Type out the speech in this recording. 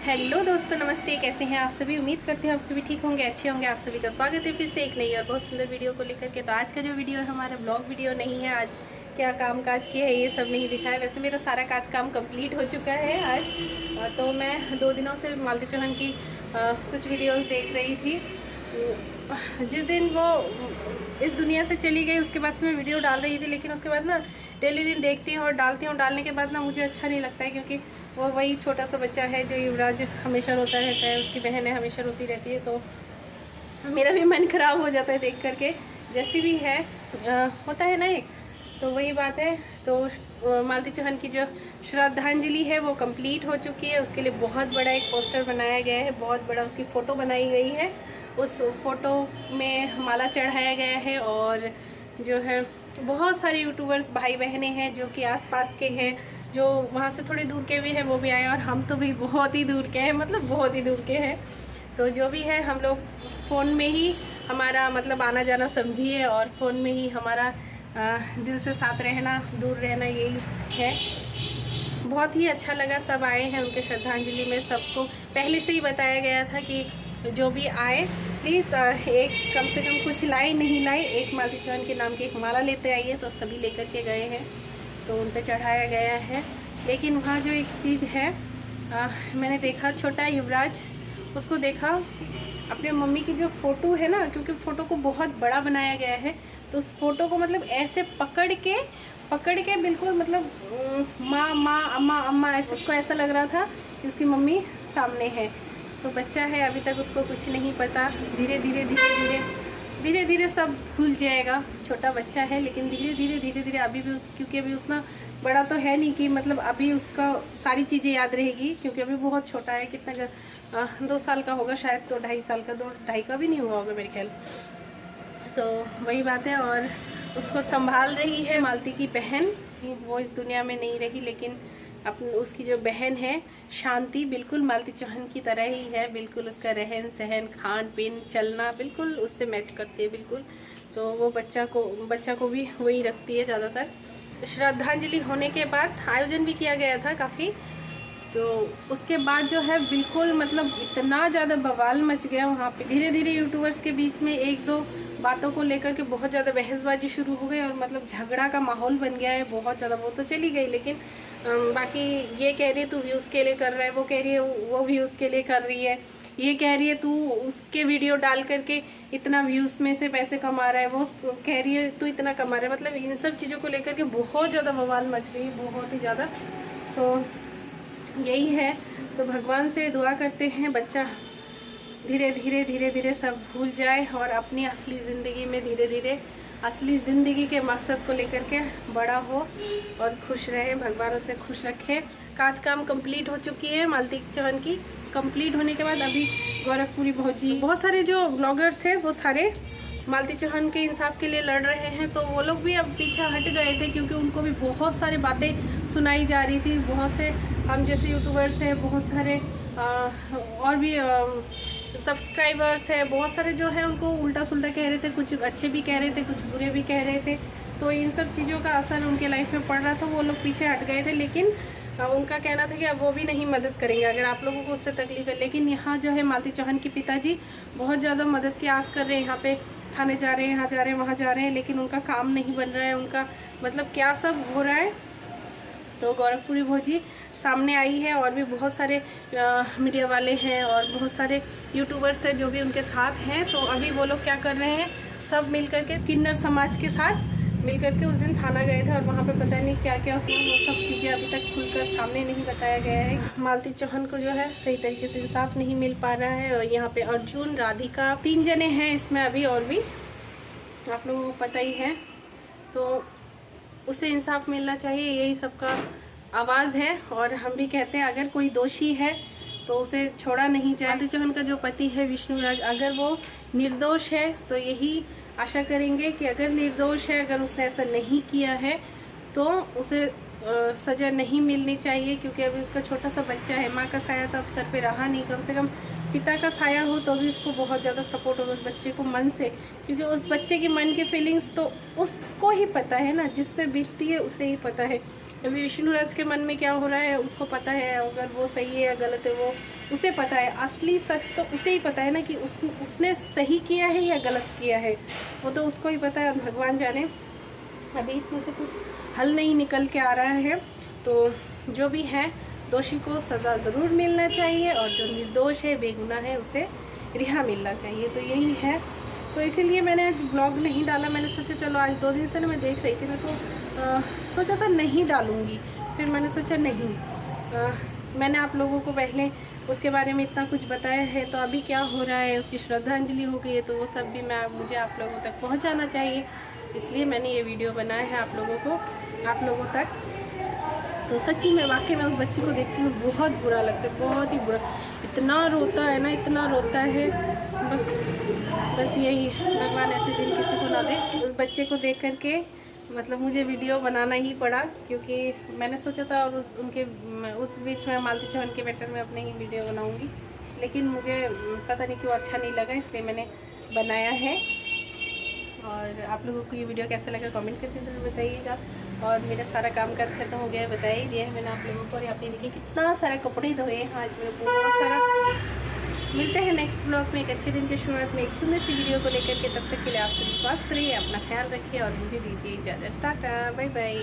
Hello दोस्तों, नमस्ते। कैसे हैं आप सभी? उम्मीद करते हैं आप सभी ठीक होंगे, अच्छे होंगे। आप सभी का स्वागत है फिर से एक नई और बहुत सुंदर वीडियो को लेकर के। तो आज का जो वीडियो है हमारा ब्लॉग वीडियो नहीं है। आज क्या काम काज किया है ये सब नहीं दिखाया। वैसे मेरा सारा काम कंप्लीट हो चुका है आज। तो मैं 2 दिनों से मालती चौहान की कुछ वीडियोस देख रही थी। जिस दिन वो इस दुनिया से चली गई उसके बाद से मैं वीडियो डाल रही थी, लेकिन उसके बाद ना डेली दिन देखती हूँ और डालती हूँ। डालने के बाद ना मुझे अच्छा नहीं लगता है, क्योंकि वो वही छोटा सा बच्चा है जो युवराज हमेशा रोता रहता है, उसकी बहन है हमेशा रोती रहती है। तो मेरा भी मन ख़राब हो जाता है देख करके। जैसी भी है होता है ना एक, तो वही बात है। तो मालती चौहान की जो श्रद्धांजलि है वो कंप्लीट हो चुकी है। उसके लिए बहुत बड़ा एक पोस्टर बनाया गया है, बहुत बड़ा उसकी फ़ोटो बनाई गई है। उस फोटो में माला चढ़ाया गया है और जो है बहुत सारे यूट्यूबर्स भाई बहनें हैं जो कि आसपास के हैं, जो वहाँ से थोड़ी दूर के भी हैं, वो भी आए। और हम तो भी बहुत ही दूर के हैं, मतलब बहुत ही दूर के हैं। तो जो भी है हम लोग फ़ोन में ही हमारा मतलब आना जाना समझिए, और फ़ोन में ही हमारा दिल से साथ रहना, दूर रहना, यही है। बहुत ही अच्छा लगा, सब आए हैं उनके श्रद्धांजलि में। सबको पहले से ही बताया गया था कि जो भी आए प्लीज़ एक कम से कम कुछ लाए, नहीं लाए एक मालती चौहान के नाम की एक माला लेते आइए। तो सभी लेकर के गए हैं, तो उन पर चढ़ाया गया है। लेकिन वहाँ जो एक चीज़ है मैंने देखा, छोटा युवराज, उसको देखा अपने मम्मी की जो फ़ोटो है ना, क्योंकि फ़ोटो को बहुत बड़ा बनाया गया है, तो उस फ़ोटो को मतलब ऐसे पकड़ के बिल्कुल मतलब माँ माँ अम्मा अम्मा ऐसे, उसको ऐसा लग रहा था कि उसकी मम्मी सामने है। तो बच्चा है, अभी तक उसको कुछ नहीं पता। धीरे धीरे सब भूल जाएगा। छोटा बच्चा है, लेकिन धीरे धीरे अभी भी, क्योंकि अभी उतना बड़ा तो है नहीं कि मतलब अभी उसका सारी चीज़ें याद रहेगी, क्योंकि अभी बहुत छोटा है। कितना 2 साल का होगा शायद, तो 2.5 साल का, 2.5 का भी नहीं हुआ होगा मेरे ख्याल। तो वही बात है। और उसको संभाल रही है मालती की बहन। वो इस दुनिया में नहीं रही, लेकिन उसकी जो बहन है शांति बिल्कुल मालती चौहान की तरह ही है। बिल्कुल उसका रहन सहन, खान पीन, चलना बिल्कुल उससे मैच करती है बिल्कुल। तो वो बच्चा को भी वही रखती है ज़्यादातर। श्रद्धांजलि होने के बाद आयोजन भी किया गया था काफ़ी। तो उसके बाद जो है बिल्कुल मतलब इतना ज़्यादा बवाल मच गया वहाँ पे। धीरे धीरे यूट्यूबर्स के बीच में 1-2 बातों को लेकर के बहुत ज़्यादा बहसबाजी शुरू हो गई, और मतलब झगड़ा का माहौल बन गया है बहुत ज़्यादा। वो तो चली गई, लेकिन बाकी ये कह रही है तू व्यूज़ के लिए कर रहा है, वो कह रही है वो व्यूज़ के लिए कर रही है, ये कह रही है तू उसके वीडियो डाल करके इतना व्यूज़ में से पैसे कमा रहा है, वो कह रही है तू इतना कमा रहा है। मतलब इन सब चीज़ों को लेकर के बहुत ज़्यादा बवाल मच गई, बहुत ही ज़्यादा। तो यही है। तो भगवान से दुआ करते हैं बच्चा धीरे धीरे सब भूल जाए और अपनी असली ज़िंदगी में धीरे धीरे असली ज़िंदगी के मकसद को लेकर के बड़ा हो और खुश रहे। भगवान उसे खुश रखे। काम कंप्लीट हो चुकी है मालती चौहान की। कंप्लीट होने के बाद अभी गोरखपुरी भौजी, बहुत सारे जो ब्लॉगर्स हैं वो सारे मालती चौहान के इंसाफ के लिए लड़ रहे हैं। तो वो लोग भी अब पीछे हट गए थे, क्योंकि उनको भी बहुत सारी बातें सुनाई जा रही थी। बहुत से हम जैसे यूट्यूबर्स हैं, बहुत सारे और भी सब्सक्राइबर्स है, बहुत सारे जो है उनको उल्टा सुल्टा कह रहे थे, कुछ अच्छे भी कह रहे थे, कुछ बुरे भी कह रहे थे। तो इन सब चीज़ों का असर उनके लाइफ में पड़ रहा था। वो लोग पीछे हट गए थे, लेकिन उनका कहना था कि अब वो भी नहीं मदद करेंगे अगर आप लोगों को उससे तकलीफ है। लेकिन यहाँ जो है मालती चौहान के पिताजी बहुत ज़्यादा मदद की आस कर रहे हैं। यहाँ पे थाने जा रहे हैं, यहाँ जा रहे हैं, वहाँ जा रहे हैं, लेकिन उनका काम नहीं बन रहा है। उनका मतलब क्या सब हो रहा है। तो गोरखपुरी भौजी सामने आई है, और भी बहुत सारे मीडिया वाले हैं और बहुत सारे यूट्यूबर्स हैं जो भी उनके साथ हैं। तो अभी वो लोग क्या कर रहे हैं, सब मिलकर के किन्नर समाज के साथ मिलकर के उस दिन थाना गए थे, और वहाँ पे पता नहीं क्या क्या हुआ। वो सब चीज़ें अभी तक खुलकर सामने नहीं बताया गया है। मालती चौहान को जो है सही तरीके से इंसाफ नहीं मिल पा रहा है। और यहाँ पे अर्जुन, राधिका, 3 जने हैं इसमें अभी, और भी आप लोगों को पता ही है। तो उसे इंसाफ मिलना चाहिए, यही सबका आवाज़ है। और हम भी कहते हैं अगर कोई दोषी है तो उसे छोड़ा नहीं जाए। मालती चौहान का जो पति है विष्णुराज, अगर वो निर्दोष है तो यही आशा करेंगे कि अगर निर्दोष है, अगर उसने ऐसा नहीं किया है तो उसे सज़ा नहीं मिलनी चाहिए, क्योंकि अभी उसका छोटा सा बच्चा है। माँ का साया तो अब सर पे रहा नहीं, कम से कम पिता का साया हो तो भी उसको बहुत ज़्यादा सपोर्ट होगा उस बच्चे को मन से, क्योंकि उस बच्चे की मन की फीलिंग्स तो उसको ही पता है ना, जिस पे बीतती है उसे ही पता है। अभी विष्णुराज के मन में क्या हो रहा है उसको पता है, अगर वो सही है या गलत है वो उसे पता है। असली सच तो उसे ही पता है ना कि उसने सही किया है या गलत किया है, वो तो उसको ही पता है, भगवान जाने। अभी इसमें से कुछ हल नहीं निकल के आ रहा है, तो जो भी है दोषी को सज़ा ज़रूर मिलना चाहिए और जो निर्दोष है बेगुनाह है उसे रिहा मिलना चाहिए। तो यही है, तो इसीलिए मैंने आज ब्लॉग नहीं डाला। मैंने सोचा चलो आज 2 दिन से ना मैं देख रही थी, मेरे को सोचा था नहीं डालूँगी, फिर मैंने सोचा नहीं, मैंने आप लोगों को पहले उसके बारे में इतना कुछ बताया है, तो अभी क्या हो रहा है उसकी श्रद्धांजलि हो गई है, तो वो सब भी मुझे आप लोगों तक पहुंचाना चाहिए, इसलिए मैंने ये वीडियो बनाया है आप लोगों तक। तो सच्ची में वाकई में उस बच्ची को देखती हूँ बहुत बुरा लगता है, बहुत ही बुरा, इतना रोता है ना, इतना रोता है। बस यही, भगवान ऐसे दिन किसी को ना दे। उस बच्चे को देख करके मतलब मुझे वीडियो बनाना ही पड़ा, क्योंकि मैंने सोचा था और उस बीच में मालती चौहान के मैटर में अपने ही वीडियो बनाऊंगी, लेकिन मुझे पता नहीं क्यों अच्छा नहीं लगा, इसलिए मैंने बनाया है। और आप लोगों को ये वीडियो कैसा लगा कमेंट करके ज़रूर बताइएगा। और मेरा सारा काम काज खत्म हो गया है, बता ही दिया है मैंने आप लोगों को। और यहाँ पे देखिए कितना सारा कपड़े धोए हैं आज मेरे, बहुत सारा। मिलते हैं नेक्स्ट ब्लॉग में एक अच्छे दिन की शुरुआत में एक सुंदर सी वीडियो को लेकर के। तब तक के लिए आप सभी स्वस्थ रहिए, अपना ख्याल रखिए और मुझे दीजिए इजाज़त। Tata, bye bye.